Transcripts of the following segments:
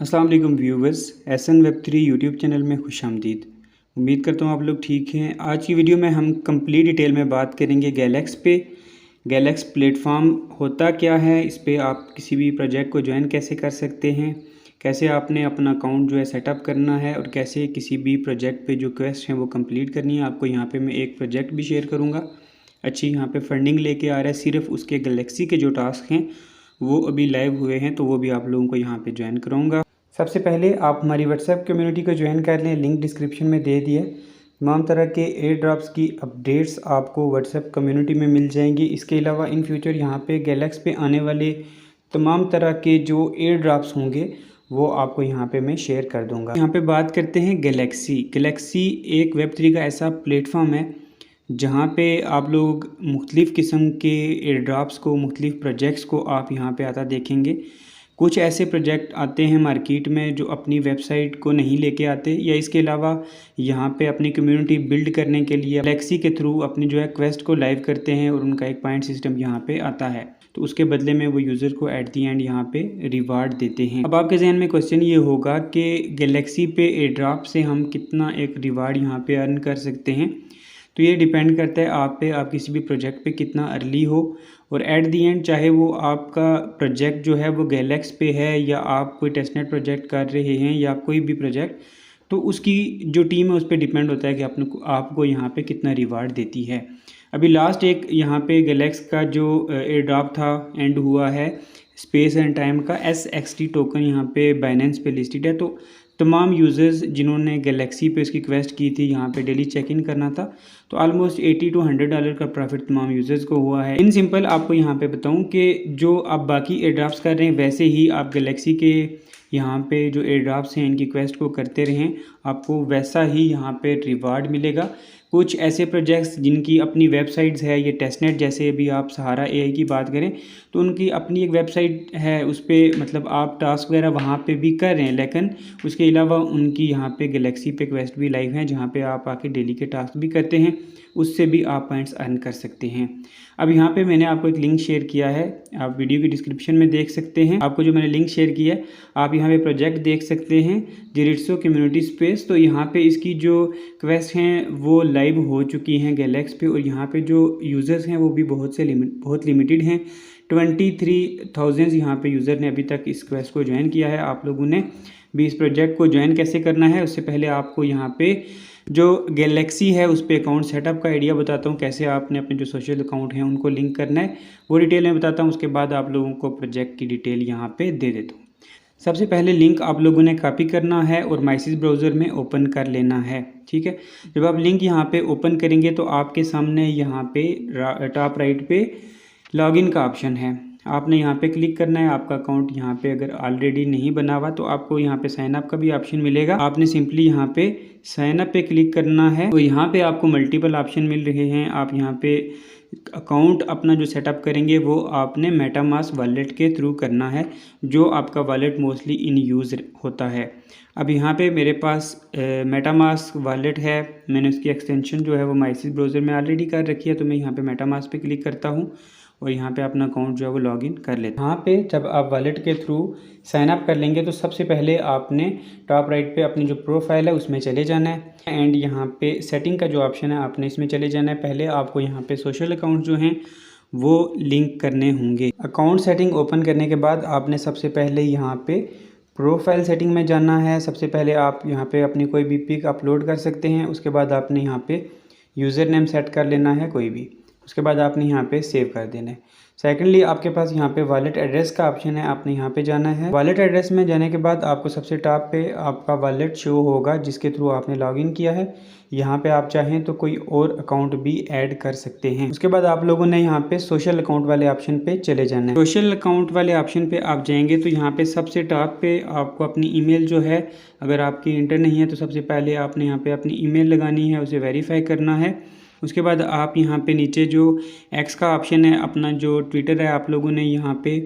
अस्सलाम वालेकुम viewers, SN Web 3 YouTube channel में खुशामदीद। उम्मीद करता हूँ आप लोग ठीक हैं। आज की वीडियो में हम कंप्लीट डिटेल में बात करेंगे गैलेक्स पे। गैलेक्स प्लेटफॉर्म होता क्या है, इस पे आप किसी भी प्रोजेक्ट को ज्वाइन कैसे कर सकते हैं, कैसे आपने अपना अकाउंट जो है सेटअप करना है और कैसे किसी भी प्रोजेक्ट पे जो क्वेस्ट हैं वो कंप्लीट करनी है। आपको यहाँ पे मैं एक प्रोजेक्ट भी शेयर करूँगा। अच्छी यहाँ पे फंडिंग लेके आ रहा है, सिर्फ उसके गैलेक्सी के जो टास्क हैं वो अभी लाइव हुए हैं, तो वो भी आप लोगों को यहाँ पे ज्वाइन कराऊंगा। सबसे पहले आप हमारी व्हाट्सएप कम्युनिटी को ज्वाइन कर लें, लिंक डिस्क्रिप्शन में दे दिया। तमाम तरह के एयर ड्रॉप्स की अपडेट्स आपको व्हाट्सएप कम्युनिटी में मिल जाएंगी। इसके अलावा इन फ्यूचर यहाँ पे गैलेक्स पे आने वाले तमाम तरह के जो एयर ड्रॉप्स होंगे वो आपको यहाँ पे मैं शेयर कर दूँगा। यहाँ पे बात करते हैं गैलेक्सी। गैलेक्सी एक Web3 का ऐसा प्लेटफॉर्म है जहाँ पे आप लोग मुख्तलिफ़ किस्म के एयर ड्रॉप्स को, मुख्तलिफ़ प्रोजेक्ट्स को आप यहाँ पे आता देखेंगे। कुछ ऐसे प्रोजेक्ट आते हैं मार्केट में जो अपनी वेबसाइट को नहीं लेके आते, या इसके अलावा यहाँ पे अपनी कम्युनिटी बिल्ड करने के लिए गैलेक्सी के थ्रू अपनी जो है क्वेस्ट को लाइव करते हैं और उनका एक पॉइंट सिस्टम यहाँ पे आता है, तो उसके बदले में वो यूज़र को एट दी एंड यहाँ पे रिवार्ड देते हैं। अब आपके जहन में क्वेश्चन ये होगा कि गैलेक्सी पे एयर ड्रॉप से हम कितना एक रिवार्ड यहाँ पे अर्न कर सकते हैं। तो ये डिपेंड करता है आप पे, आप किसी भी प्रोजेक्ट पे कितना अर्ली हो, और एट दी एंड चाहे वो आपका प्रोजेक्ट जो है वो गैलेक्स पे है या आप कोई टेस्टनेट प्रोजेक्ट कर रहे हैं या कोई भी प्रोजेक्ट, तो उसकी जो टीम है उस पर डिपेंड होता है कि आपको यहाँ पे कितना रिवार्ड देती है। अभी लास्ट एक यहाँ पे गैलेक्स का जो एयर ड्रॉप था एंड हुआ है स्पेस एंड टाइम का, SXT टोकन यहाँ पे बाइनेंस पे लिस्टेड है। तो तमाम यूज़र्स जिन्होंने गैलेक्सी पे इसकी क्वेस्ट की थी, यहाँ पे डेली चेक इन करना था, तो ऑलमोस्ट $80 to $100 का प्रॉफिट तमाम यूज़र्स को हुआ है। इन सिंपल आपको यहाँ पे बताऊँ कि जो आप बाकी एयर ड्रॉप्स कर रहे हैं वैसे ही आप गैलेक्सी के यहाँ पे जो एयर ड्रॉप्स हैं इनकी क्वेस्ट को करते रहें, आपको वैसा ही यहाँ पे रिवार्ड मिलेगा। कुछ ऐसे प्रोजेक्ट्स जिनकी अपनी वेबसाइट्स है, ये टेस्टनेट जैसे अभी आप सहारा AI की बात करें तो उनकी अपनी एक वेबसाइट है, उस पर मतलब आप टास्क वगैरह वहाँ पे भी कर रहे हैं, लेकिन उसके अलावा उनकी यहाँ पे गैलेक्सी पे क्वेस्ट भी लाइव हैं जहाँ पे आप आके डेली के टास्क भी करते हैं, उससे भी आप पॉइंट्स अर्न कर सकते हैं। अब यहाँ पे मैंने आपको एक लिंक शेयर किया है, आप वीडियो की डिस्क्रिप्शन में देख सकते हैं। आपको जो मैंने लिंक शेयर किया है, आप यहाँ पे प्रोजेक्ट देख सकते हैं जिरिट्सो कम्युनिटी स्पेस। तो यहाँ पे इसकी जो क्वेस्ट हैं वो लाइव हो चुकी हैं गैलेक्स पे, और यहाँ पे जो यूज़र्स हैं वो भी बहुत लिमिटेड हैं। 23,000 यहाँ पे यूज़र ने अभी तक इस क्वेस्ट को ज्वाइन किया है। आप लोगों ने भी इस प्रोजेक्ट को ज्वाइन कैसे करना है, उससे पहले आपको यहाँ पे जो गैलेक्सी है उस पर अकाउंट सेटअप का आइडिया बताता हूँ, कैसे आपने अपने जो सोशल अकाउंट हैं उनको लिंक करना है वो डिटेल में बताता हूँ। उसके बाद आप लोगों को प्रोजेक्ट की डिटेल यहाँ पे दे देता हूँ। सबसे पहले लिंक आप लोगों ने कॉपी करना है और माइसिस ब्राउज़र में ओपन कर लेना है, ठीक है। जब आप लिंक यहाँ पे ओपन करेंगे तो आपके सामने यहाँ पे टॉप राइट पे लॉगिन का ऑप्शन है, आपने यहाँ पे क्लिक करना है। आपका अकाउंट यहाँ पे अगर ऑलरेडी नहीं बना हुआ तो आपको यहाँ पे साइन अप का भी ऑप्शन मिलेगा, आपने सिंपली यहाँ पे साइन अप पे क्लिक करना है। तो यहाँ पे आपको मल्टीपल ऑप्शन मिल रहे हैं। आप यहाँ पे अकाउंट अपना जो सेटअप करेंगे वो आपने मेटामास्क वॉलेट के थ्रू करना है, जो आपका वॉलेट मोस्टली इन यूज़ होता है। अब यहाँ पे मेरे पास मेटामास्क वॉलेट है, मैंने उसकी एक्सटेंशन जो है वो माइसिस ब्राउज़र में ऑलरेडी कर रखी है, तो मैं यहाँ पे मेटामास्क पे क्लिक करता हूँ और यहाँ पे अपना अकाउंट जो है वो लॉगिन कर लेते हैं। यहाँ पे जब आप वॉलेट के थ्रू साइन अप कर लेंगे तो सबसे पहले आपने टॉप राइट पे अपनी जो प्रोफाइल है उसमें चले जाना है, एंड यहाँ पे सेटिंग का जो ऑप्शन है आपने इसमें चले जाना है। पहले आपको यहाँ पे सोशल अकाउंट जो हैं वो लिंक करने होंगे। अकाउंट सेटिंग ओपन करने के बाद आपने सबसे पहले यहाँ पे प्रोफाइल सेटिंग में जाना है। सबसे पहले आप यहाँ पे अपनी कोई भी पिक अपलोड कर सकते हैं। उसके बाद आपने यहाँ पे यूज़र नेम सेट कर लेना है कोई भी, उसके बाद आपने यहाँ पे सेव कर देना है। सेकेंडली आपके पास यहाँ पे वॉलेट एड्रेस का ऑप्शन है, आपने यहाँ पे जाना है। वॉलेट एड्रेस में जाने के बाद आपको सबसे टॉप पे आपका वॉलेट शो होगा जिसके थ्रू आपने लॉगिन किया है। यहाँ पे आप चाहें तो कोई और अकाउंट भी ऐड कर सकते हैं। उसके बाद आप लोगों ने यहाँ पे सोशल अकाउंट वाले ऑप्शन पे चले जाना है। सोशल अकाउंट वाले ऑप्शन पे आप जाएंगे तो यहाँ पे सबसे टॉप पे आपको अपनी ईमेल जो है, अगर आपकी इंटर नहीं है तो सबसे पहले आपने यहाँ पे अपनी ईमेल लगानी है, उसे वेरीफाई करना है। उसके बाद आप यहाँ पे नीचे जो एक्स का ऑप्शन है, अपना जो ट्विटर है आप लोगों ने यहाँ पे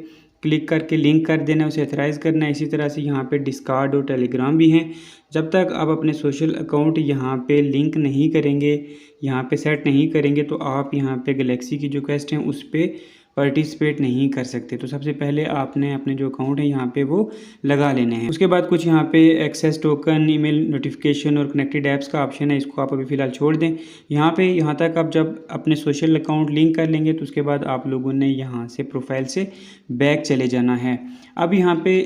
क्लिक करके लिंक कर देना है, उसे ऑथराइज़ करना है। इसी तरह से यहाँ पे डिस्कॉर्ड और टेलीग्राम भी हैं। जब तक आप अपने सोशल अकाउंट यहाँ पे लिंक नहीं करेंगे, यहाँ पे सेट नहीं करेंगे, तो आप यहाँ पे गैलेक्सी की जो क्वेस्ट हैं उस पर पार्टिसिपेट नहीं कर सकते। तो सबसे पहले आपने अपने जो अकाउंट है यहाँ पे वो लगा लेने हैं। उसके बाद कुछ यहाँ पे एक्सेस टोकन, ईमेल नोटिफिकेशन और कनेक्टेड ऐप्स का ऑप्शन है, इसको आप अभी फ़िलहाल छोड़ दें। यहाँ तक आप जब अपने सोशल अकाउंट लिंक कर लेंगे तो उसके बाद आप लोगों ने यहाँ से प्रोफाइल से बैक चले जाना है। अब यहाँ पे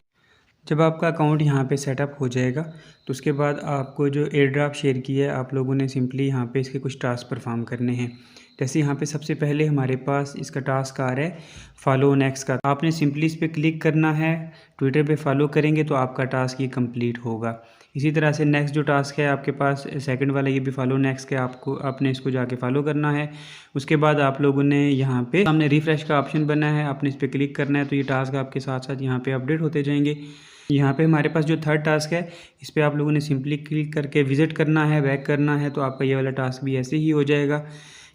जब आपका अकाउंट यहाँ पे सेटअप हो जाएगा तो उसके बाद आपको जो एयर ड्रॉप शेयर किया है आप लोगों ने सिंपली यहाँ पे इसके कुछ टास्क परफॉर्म करने हैं। जैसे यहाँ पे सबसे पहले हमारे पास इसका टास्क आ रहा है फॉलो नेक्स्ट का। आपने सिंपली इस पर क्लिक करना है। ट्विटर पे फॉलो करेंगे तो आपका टास्क ये कंप्लीट होगा। इसी तरह से नेक्स्ट जो टास्क है आपके पास सेकंड वाला, ये भी फॉलो नेक्स्ट के, आपने इसको जाके फॉलो करना है। उसके बाद आप लोगों ने यहाँ पे सामने रिफ्रेश का ऑप्शन बना है, आपने इस पर क्लिक करना है तो ये टास्क आपके साथ साथ यहाँ पे अपडेट होते जाएंगे। यहाँ पे हमारे पास जो थर्ड टास्क है इस पर आप लोगों ने सिंपली क्लिक करके विज़िट करना है, बैक करना है, तो आपका ये वाला टास्क भी ऐसे ही हो जाएगा।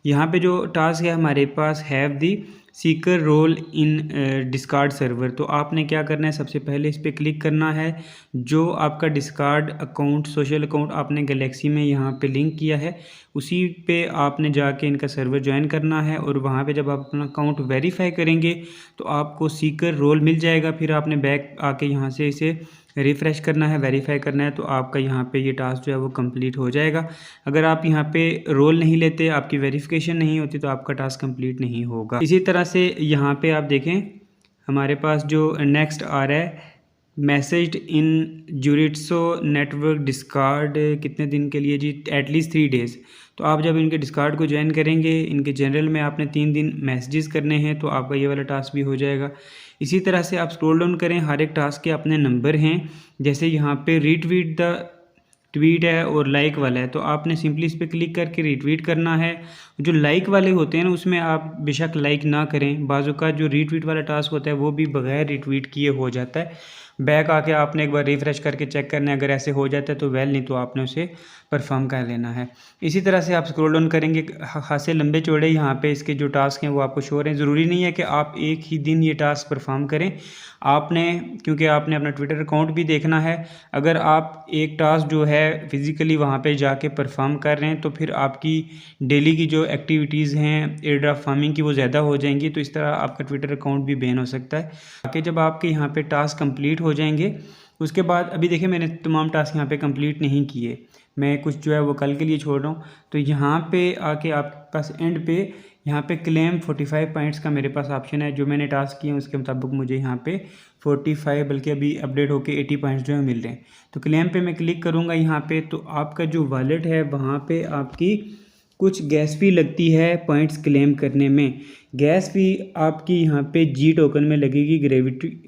यहाँ पे जो टास्क है हमारे पास have the seeker role in Discord server, तो आपने क्या करना है, सबसे पहले इस पर क्लिक करना है। जो आपका डिस्कार्ड अकाउंट, सोशल अकाउंट आपने गैलेक्सी में यहाँ पे लिंक किया है उसी पे आपने जाके इनका सर्वर ज्वाइन करना है और वहाँ पे जब आप अपना अकाउंट वेरीफाई करेंगे तो आपको सीकर रोल मिल जाएगा। फिर आपने बैक आके यहाँ से इसे रिफ़्रेश करना है, वेरीफाई करना है, तो आपका यहाँ पे ये टास्क जो है वो कंप्लीट हो जाएगा। अगर आप यहाँ पे रोल नहीं लेते, आपकी वेरिफिकेशन नहीं होती तो आपका टास्क कंप्लीट नहीं होगा। इसी तरह से यहाँ पे आप देखें हमारे पास जो नेक्स्ट आ रहा है मैसेज इन जुरिट्सो नेटवर्क डिस्कार्ड, कितने दिन के लिए जी, एटलीस्ट 3 डेज़। तो आप जब इनके डिस्कार्ड को ज्वाइन करेंगे, इनके जनरल में आपने 3 दिन मैसेजेस करने हैं तो आपका ये वाला टास्क भी हो जाएगा। इसी तरह से आप स्क्रॉल डाउन करें, हर एक टास्क के अपने नंबर हैं। जैसे यहाँ पे रीट्वीट द ट्वीट है और लाइक वाला है, तो आपने सिंपली इस पर क्लिक करके रीट्वीट करना है। जो लाइक वाले होते हैं ना उसमें आप बेशक लाइक ना करें, बाजू का जो रीट्वीट वाला टास्क होता है वो भी बगैर रीट्वीट किए हो जाता है। बैक आके आपने एक बार रिफ़्रेश करके चेक करना है, अगर ऐसे हो जाता है तो वेल, नहीं तो आपने उसे परफॉर्म कर लेना है। इसी तरह से आप स्क्रॉल डाउन करेंगे, खासे लंबे चौड़े यहाँ पे इसके जो टास्क हैं वो आपको शो हो रहे हैं। ज़रूरी नहीं है कि आप एक ही दिन ये टास्क परफॉर्म करें, क्योंकि आपने अपना ट्विटर अकाउंट भी देखना है। अगर आप एक टास्क जो है फिज़िकली वहाँ पे जाके परफॉर्म कर रहे हैं तो फिर आपकी डेली की जो एक्टिविटीज़ हैं एयर ड्रॉप फार्मिंग की वो ज़्यादा हो जाएंगी, तो इस तरह आपका ट्विटर अकाउंट भी बैन हो सकता है। आगे जब आपके यहाँ पे टास्क कंप्लीट हो जाएंगे उसके बाद, अभी देखिए मैंने तमाम टास्क यहाँ पे कंप्लीट नहीं किए, मैं कुछ जो है वो कल के लिए छोड़ रहा हूँ। तो यहाँ पे आके आपके पास एंड पे यहाँ पे क्लेम 45 पॉइंट्स का मेरे पास ऑप्शन है। जो मैंने टास्क किए हैं उसके मुताबिक मुझे यहाँ पे 45 बल्कि अभी अपडेट होके 80 पॉइंट्स जो है मिल रहे हैं। तो क्लेम पे मैं क्लिक करूँगा यहाँ पे, तो आपका जो वॉलेट है वहाँ पे आपकी कुछ गैस फी लगती है पॉइंट्स क्लेम करने में। गैस फी आपकी यहाँ पे जी टोकन में लगेगी,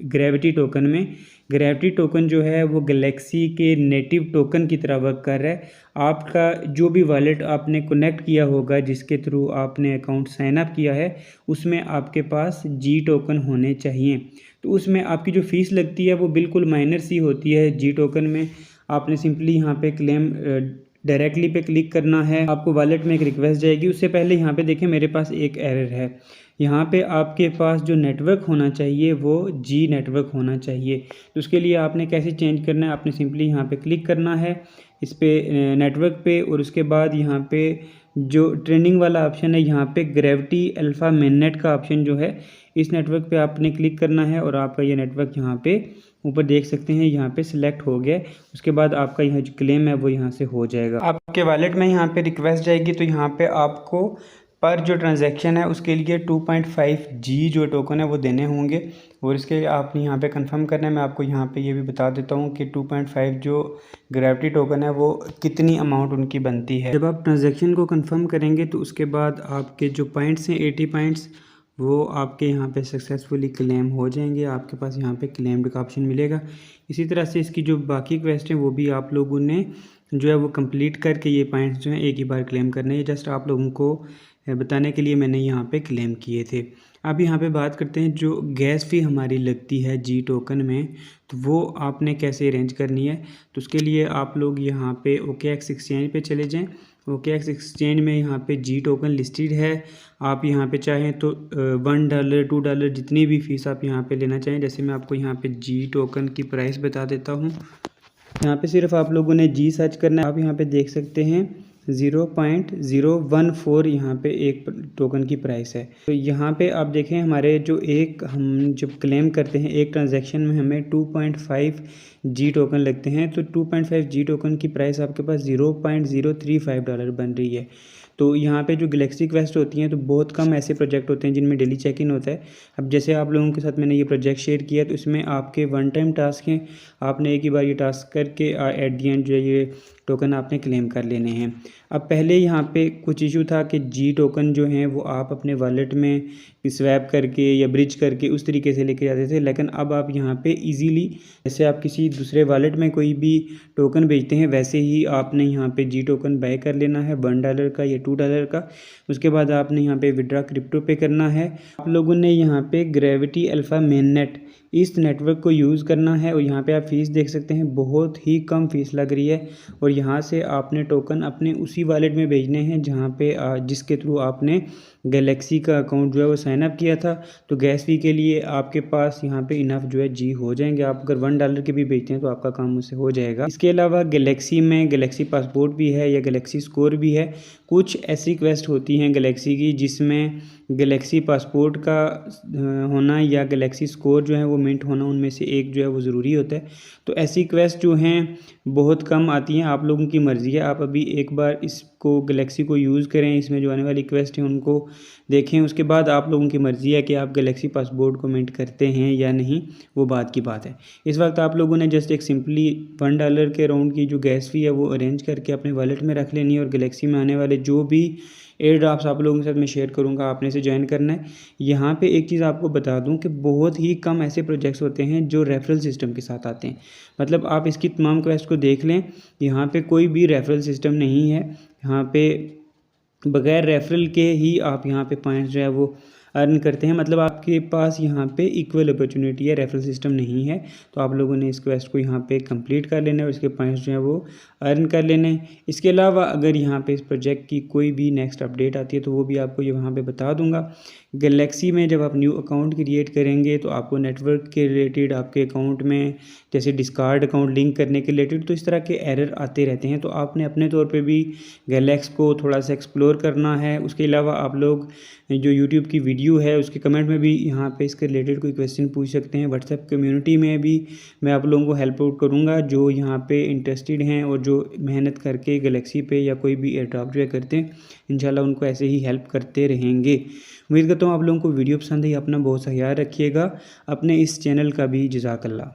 ग्रेविटी टोकन में। ग्रेविटी टोकन जो है वो गैलेक्सी के नेटिव टोकन की तरह वर्क कर रहा है। आपका जो भी वॉलेट आपने कनेक्ट किया होगा, जिसके थ्रू आपने अकाउंट साइन अप किया है, उसमें आपके पास जी टोकन होने चाहिए। तो उसमें आपकी जो फ़ीस लगती है वो बिल्कुल माइनर सी होती है जी टोकन में। आपने सिंपली यहाँ पे क्लेम डायरेक्टली पे क्लिक करना है, आपको वॉलेट में एक रिक्वेस्ट जाएगी। उससे पहले यहाँ पे देखें मेरे पास एक एरर है। यहाँ पे आपके पास जो नेटवर्क होना चाहिए वो जी नेटवर्क होना चाहिए। तो उसके लिए आपने कैसे चेंज करना है, आपने सिंपली यहाँ पे क्लिक करना है इस पे नेटवर्क पे, और उसके बाद यहाँ पे जो ट्रेंडिंग वाला ऑप्शन है यहाँ पे ग्रेविटी अल्फ़ा मेननेट का ऑप्शन जो है, इस नेटवर्क पे आपने क्लिक करना है और आपका ये नेटवर्क यहाँ पे ऊपर देख सकते हैं यहाँ पे सिलेक्ट हो गया। उसके बाद आपका यहाँ जो क्लेम है वो यहाँ से हो जाएगा। आपके वॉलेट में यहाँ पे रिक्वेस्ट जाएगी, तो यहाँ पे आपको पर जो ट्रांजैक्शन है उसके लिए 2.5 जी जो टोकन है वो देने होंगे, और इसके लिए आपने यहाँ पे कंफर्म करना है। मैं आपको यहाँ पे ये भी बता देता हूँ कि 2.5 जो ग्रेविटी टोकन है वो कितनी अमाउंट उनकी बनती है। जब आप ट्रांजैक्शन को कंफर्म करेंगे तो उसके बाद आपके जो पॉइंट्स हैं 80 पॉइंट्स, वो आपके यहाँ पे सक्सेसफुली क्लेम हो जाएंगे। आपके पास यहाँ पे क्लेम्ड का ऑप्शन मिलेगा। इसी तरह से इसकी जो बाकी क्वेस्ट हैं वो भी आप लोगों ने जो है वो कंप्लीट करके ये पॉइंट्स जो हैं एक ही बार क्लेम करने हैं। जस्ट आप लोगों को बताने के लिए मैंने यहाँ पे क्लेम किए थे। अब यहाँ पे बात करते हैं जो गैस फ़ी हमारी लगती है जी टोकन में, तो वो आपने कैसे अरेंज करनी है। तो उसके लिए आप लोग यहाँ पे OKX एक्सचेंज पे चले जाएं। OKX एक्सचेंज में यहाँ पे जी टोकन लिस्टेड है। आप यहाँ पे चाहें तो $1 $2 जितनी भी फ़ीस आप यहाँ पे लेना चाहें। जैसे मैं आपको यहाँ पे जी टोकन की प्राइस बता देता हूँ। यहाँ पे सिर्फ आप लोगों ने जी सर्च करना है। आप यहाँ पे देख सकते हैं 0.014 यहाँ पे एक टोकन की प्राइस है। तो यहाँ पे आप देखें हमारे हम जब क्लेम करते हैं एक ट्रांजैक्शन में हमें 2.5 जी टोकन लगते हैं। तो 2.5 जी टोकन की प्राइस आपके पास $0.035 बन रही है। तो यहाँ पे जो गैलेक्सी क्वेस्ट होती हैं तो बहुत कम ऐसे प्रोजेक्ट होते हैं जिनमें डेली चेक इन होता है। अब जैसे आप लोगों के साथ मैंने ये प्रोजेक्ट शेयर किया तो इसमें आपके वन टाइम टास्क हैं, आपने एक ही बार ये टास्क करके एट दी एंड जो है ये टोकन आपने क्लेम कर लेने हैं। अब पहले यहाँ पे कुछ इशू था कि जी टोकन जो हैं वो आप अपने वॉलेट में स्वैप करके या ब्रिज करके उस तरीके से लेके जाते थे, लेकिन अब आप यहाँ पे इजीली जैसे आप किसी दूसरे वॉलेट में कोई भी टोकन भेजते हैं वैसे ही आपने यहाँ पे जी टोकन बाय कर लेना है $1 का या $2 का। उसके बाद आपने यहाँ पे विड्रॉ क्रिप्टो पे करना है। आप लोगों ने यहाँ पे ग्रेविटी अल्फ़ा मेननेट इस नेटवर्क को यूज़ करना है और यहाँ पे आप फ़ीस देख सकते हैं, बहुत ही कम फ़ीस लग रही है। और यहाँ से आपने टोकन अपने उसी वॉलेट में भेजने हैं जहाँ पे जिसके थ्रू आपने गैलेक्सी का अकाउंट जो है वो साइन अप किया था। तो गैस फी के लिए आपके पास यहाँ पे इनफ जो है जी हो जाएंगे। आप अगर $1 के भी भेजते हैं तो आपका काम उससे हो जाएगा। इसके अलावा गैलेक्सी में गैलेक्सी पासपोर्ट भी है या गैलेक्सी स्कोर भी है। कुछ ऐसी क्वेस्ट होती हैं गैलेक्सी की जिसमें गैलेक्सी पासपोर्ट का होना या गैलेक्सी स्कोर जो है वो मिंट होना, उनमें से एक जो है वो ज़रूरी होता है। तो ऐसी क्वेस्ट जो हैं बहुत कम आती हैं, आप लोगों की मर्ज़ी है। आप अभी एक बार इसको गैलेक्सी को यूज़ करें, इसमें जो आने वाली क्वेस्ट हैं उनको देखें, उसके बाद आप लोगों की मर्ज़ी है कि आप गैलेक्सी पासपोर्ट को मिंट करते हैं या नहीं, वो बात की बात है। इस वक्त आप लोगों ने जस्ट एक सिंपली $1 के अराउंड की जो गैस फी है वो अरेंज करके अपने वॉलेट में रख लेनी है और गैलेक्सी में आने वाले जो भी एयर ड्रॉप्स आप लोगों के साथ मैं शेयर करूंगा आपने इसे ज्वाइन करना है। यहाँ पे एक चीज़ आपको बता दूं कि बहुत ही कम ऐसे प्रोजेक्ट्स होते हैं जो रेफरल सिस्टम के साथ आते हैं। मतलब आप इसकी तमाम क्वेस्ट को देख लें, यहाँ पे कोई भी रेफरल सिस्टम नहीं है। यहाँ पे बगैर रेफरल के ही आप यहाँ पे पॉइंट्स जो है वो अर्न करते हैं। मतलब आपके पास यहाँ पे इक्वल अपॉर्चुनिटी है, रेफरल सिस्टम नहीं है। तो आप लोगों ने इस क्वेस्ट को यहाँ पे कंप्लीट कर लेना है और इसके पॉइंट्स जो हैं वो अर्न कर लेने हैं। इसके अलावा अगर यहाँ पे इस प्रोजेक्ट की कोई भी नेक्स्ट अपडेट आती है तो वो भी आपको यहाँ पे बता दूंगा। गैलेक्सी में जब आप न्यू अकाउंट क्रिएट करेंगे तो आपको नेटवर्क के रिलेटेड आपके अकाउंट में जैसे डिस्कार्ड अकाउंट लिंक करने के रिलेटेड तो इस तरह के एरर आते रहते हैं। तो आपने अपने तौर पे भी गैलेक्स को थोड़ा सा एक्सप्लोर करना है। उसके अलावा आप लोग जो यूट्यूब की वीडियो है उसके कमेंट में भी यहाँ पे इसके रिलेटेड कोई क्वेश्चन पूछ सकते हैं। व्हाट्सएप कम्युनिटी में भी मैं आप लोगों को हेल्प आउट करूँगा जो यहाँ पे इंटरेस्टेड हैं और जो मेहनत करके गैलेक्सी पे या कोई भी एयर ड्रॉप जो है करते हैं, इंशाल्लाह उनको ऐसे ही हेल्प करते रहेंगे। उम्मीद करता हूँ आप लोगों को वीडियो पसंद आई। अपना बहुत सा ख्याल रखिएगा। अपने इस चैनल का भी जज़ाकल्लाह।